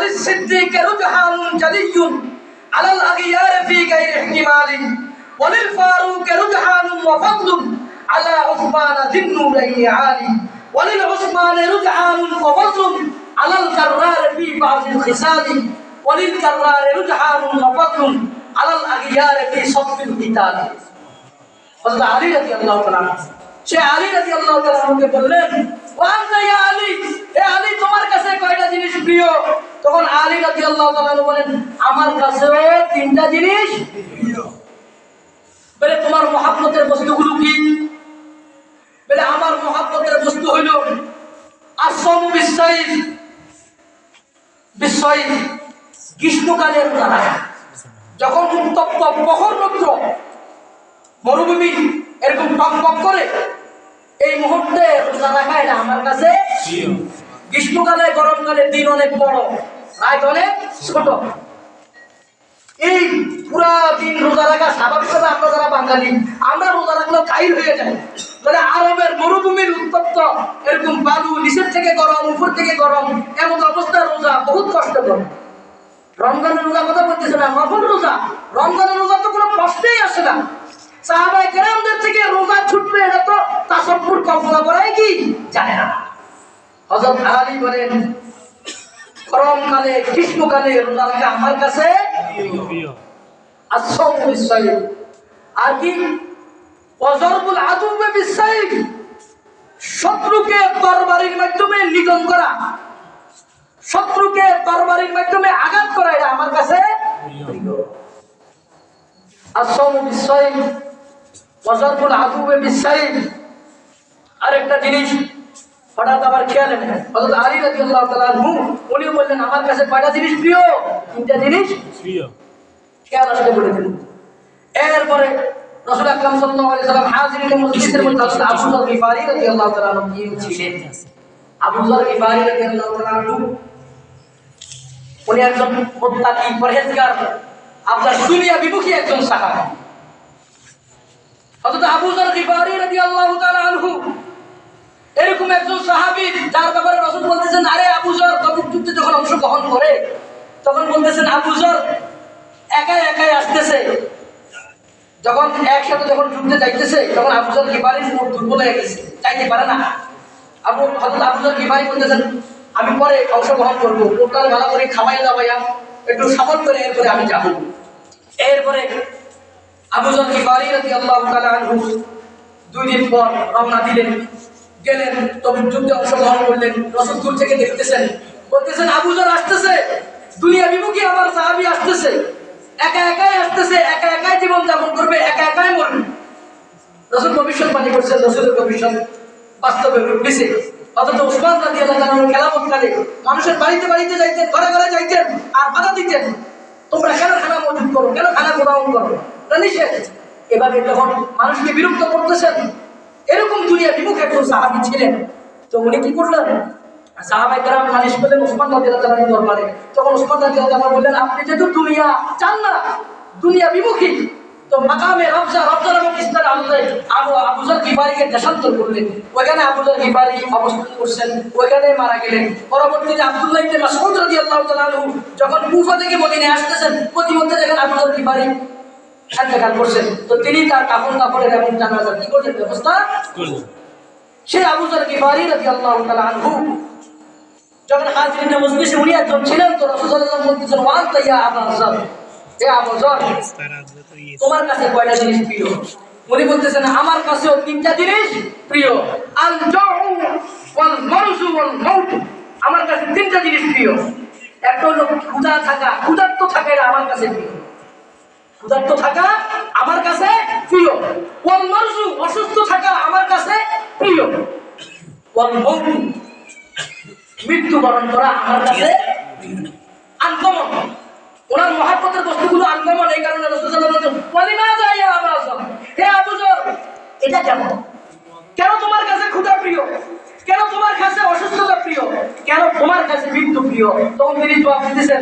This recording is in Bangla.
وللصديق رجحان جلي على الأغيار في غير احتمال وللفاروق رجحان وفضل على عثمان ذي النورين عالي وللعثمان رجحان وفضل على الكرار في بعض الخصال وللكرار رجحان وفضل على الأغيار في صف القتال হযরত আলী রাদিয়াল্লাহু তাআলা সে আলী রাদিয়াল্লাহু তাআলাকে বললেন ওয়ান্তা ইয়া আলী হে আলী তোমার কাছে কয়টা জিনিস প্রিয় তখন আলী রাদিয়াল্লাহু তাআলা বলেন আমার কাছে তিনটা জিনিস প্রিয় বলে তোমার মহব্বতের বস্তুগুলো কি বলে আমার মহব্বতের বস্তু হইল আসসামু বিসাইফ বিসাইফ গ্রীষ্মকালের তারা যখন উত্তপ্ত প্রখর রৌদ্র মরুভূমি এরকম টকটক করে এই মুহূর্তে রোজা রাখা এটা আমার কাছে গ্রীষ্মকালে গরমকালে দিন অনেক বড় রাত অনেক ছোট এই পুরা দিন রোজা রাখা স্বাভাবিকভাবে আমরা যারা বাঙালি আমরা রোজা রাখলেও কাহিল হয়ে যায় মানে আরবের মরুভূমির উত্তপ্ত এরকম বালু নিচের থেকে গরম উপর থেকে গরম এমন অবস্থা রোজা বহুত কষ্টকর রমজানের রোজা কথা বলতেছে না নফল রোজা রমজানের রোজা তো কোনো প্রশ্নই আসে না সাহাবায়ে কেরামদের থেকে রোজা ছুটবে এটা তো তাসাব্বুর কল্পনা করাই কি জানে না হযরত আলী বলেন গরমকালে গ্রীষ্মকালে রোজা রাখা আমার কাছে প্রিয় আসসামু বিসাইফ আর কি ওয়াজরবুল আদুওয়া বিসাইফ শত্রুকে তরবারির মাধ্যমে নিধন করা শত্রুকে তরবারির মাধ্যমে আঘাত করা এটা আমার কাছে প্রিয় আসসামু বিসাইফ ওয়াজরবুল আদুওয়া বিসাইফ আরেকটা জিনিস হঠাৎ আবার খেয়াল এনে হযরত আলী রাদিয়াল্লাহু তাআলা আনহু উনি বললেন আমার কাছে কয়টা জিনিস প্রিয় তিনটা জিনিস প্রিয় খেয়াল আসলে বলে দিলেন এরপরে রাসূল আকরাম সাল্লাল্লাহু আলাইহি সাল্লাম হাজিরিনের মজলিসের মধ্যে হযরত আবু যর গিফারি রাদিয়াল্লাহু তাআলা আনহু ছিলেন আবু যর গিফারি রাদিয়াল্লাহু তাআলা আনহু উনি একজন মুত্তাকি পরহেজগার আপনার দুনিয়া বিমুখী একজন সাহাবী হযরত আবু যর গিফারি রাদিয়াল্লাহু তাআলা আনহু এরকম একজন সাহাবী যার ব্যাপারে রাসূল বলতেছেন আরে আবু যর তবুক যুদ্ধে যখন অংশগ্রহণ করে তখন বলতেছেন আবু যর একাই একাই আসতেছে যখন একসাথে যখন যুদ্ধে যাইতেছে তখন আবু যর গিফারি দুর্বল হয়ে গেছে যাইতে পারে না হযরত আবু যর গিফারি বলতেছেন আমি পরে অংশগ্রহণ করবো টোটাল ভালো করে খাওয়াই দাওয়াইয়া একটু সাপোর্ট করে এরপরে আমি যাব এরপরে আবু যর গিফারি রাদিয়াল্লাহু তাআলা আনহু 2 দিন পর রওনা দিলেন গেলেন তবে যুদ্ধে অংশগ্রহণ করলেন রাসূল দূর থেকে দেখতেছেন বলতেছেন আবু যর আসতেছে দুনিয়া বিমুখী আমার সাহাবী আসতেছে একা একাই আসতেছে একা একাই জীবন যাপন করবে একা একাই মরবে রাসূল ভবিষ্যৎবাণী করছেন রাসূলের ভবিষ্যৎ বাস্তবে রূপ নিছে অথচ উসমান রাদিয়াল্লাহু তাআলা খেলাফতকালে মানুষের বাড়িতে বাড়িতে যাইতেন ঘরে ঘরে যাইতেন আর বাধা দিতেন তোমরা কেন খানা মজুদ করো কেন খানা গোডাউন করো এটা নিষেধ এভাবে যখন মানুষকে বিরক্ত করতেছেন এরকম দুনিয়া বিমুখ একজন সাহাবী ছিলেন তো উনি কি করলেন সাহাবায়ে কেরাম নালিশ করলেন উসমান রাদিয়াল্লাহু তাআলার দরবারে তখন উসমান রাদিয়াল্লাহু তাআলা বললেন আপনি যেহেতু দুনিয়া চান না দুনিয়া বিমুখী তো মাকামে রবজা নামক স্থানে আবু যর গিফারিকে দেশান্তর করলেন ওইখানে আবু যর গিফারি অবস্থান করছেন ওইখানে মারা গেলেন পরবর্তীতে আব্দুল্লাহ ইবনে মাসউদ রাদিয়াল্লাহু তাআলা যখন কুফা থেকে মদিনায় আসতেছেন প্রতিমধ্যে দেখেন আবু যর গিফারি ইন্তেকাল করছেন তো তিনি তার কাফনের এবং জানাজার কি করলেন ব্যবস্থা করলেন সেই আবু যর গিফারি রাদিয়াল্লাহু তাআলা আনহু যখন হাজিরিনের মজলিসে উনি একজন ছিলেন তো রাসূল সাল্লাল্লাহু আলাইহি ওয়াসাল্লাম বলতেছেন ওয়ান্তা ইয়া আবু যর হে আবু যর তোমার কাছে কয়টা জিনিস প্রিয় উনি বলতেছেন আমার কাছেও তিনটা জিনিস প্রিয় আল জাউ ওয়াল মারজু ওয়াল মাউত আমার কাছে তিনটা জিনিস প্রিয় একটা হলো ক্ষুধার্ত থাকা এটা আমার কাছে প্রিয় ক্ষুধার্ত থাকা আমার কাছে প্রিয় ওয়াল মারজু অসুস্থ থাকা আমার কাছে প্রিয় ওয়াল মাউত মৃত্যুবরণ করা আমার কাছে আনকমন ওনার মহব্বতের বস্তুগুলো আনকমন এই কারণে রাসূল সাল্লাল্লাহু আলাইহি ওয়াসাল্লাম ওয়ালিমা যা ইয়া আবু যর হে আবু যর এটা কেন তোমার কাছে ক্ষুধা প্রিয় কেন তোমার কাছে অসুস্থতা প্রিয় কেন তোমার কাছে মৃত্যু প্রিয় তখন তিনি জবাব দিতেছেন